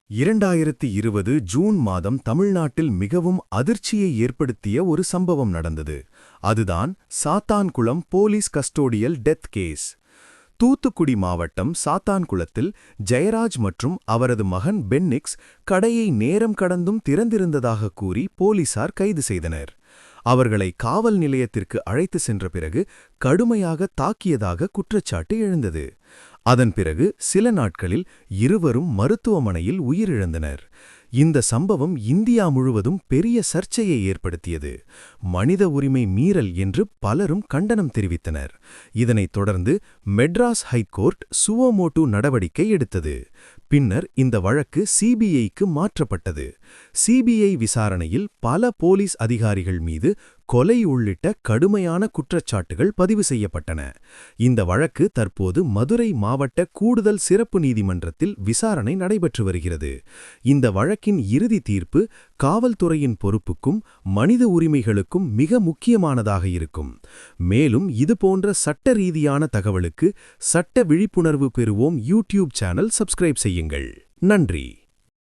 2020 June மாதம் தமிழ்நாட்டில் மிகவும் அதிர்ச்சியை ஏற்படுத்திய ஒரு சம்பவம் நடந்தது. அதுதான் Sathankulam police custodial death case. Thoothukudi மாவட்டம் சாத்தான்குளத்தில் ஜெயராஜ் மற்றும் அவரது மகன் பென்னிக்ஸ் கடையை நேரம் கடந்தும் திறந்திருந்ததாக கூறி போலீசார் கைது செய்தனர். அவர்களை காவல் நிலையத்திற்கு அழைத்து சென்ற பிறகு கடுமையாக தாக்கியதாக குற்றச்சாட்டு எழுந்தது. அதன் பிறகு சில நாட்களில் இருவரும் மருத்துவமனையில் உயிரிழந்தனர். இந்த சம்பவம் இந்தியா முழுவதும் பெரிய சர்ச்சையை ஏற்படுத்தியது. மனித உரிமை மீறல் என்று பலரும் கண்டனம் தெரிவித்தனர். இதனைத் தொடர்ந்து மெட்ராஸ் ஹைகோர்ட் சுவோமோட்டோ நடவடிக்கை எடுத்தது. பின்னர் இந்த வழக்கு சிபிஐக்கு மாற்றப்பட்டது. சிபிஐ விசாரணையில் பல போலீஸ் அதிகாரிகள் மீது கொலை உள்ளிட்ட கடுமையான குற்றச்சாட்டுகள் பதிவு செய்யப்பட்டன. இந்த வழக்கு தற்போது மதுரை மாவட்ட கூடுதல் சிறப்பு நீதிமன்றத்தில் விசாரணை நடைபெற்று வருகிறது. இந்த வழக்கின் இறுதி தீர்ப்பு காவல்துறையின் பொறுப்புக்கும் மனித உரிமைகளுக்கும் மிக முக்கியமானதாக இருக்கும். மேலும் இதுபோன்ற சட்ட ரீதியான தகவலுக்கு சட்ட விழிப்புணர்வு பெறுவோம் யூடியூப் சேனல் சப்ஸ்கிரைப் செய்யுங்கள். நன்றி.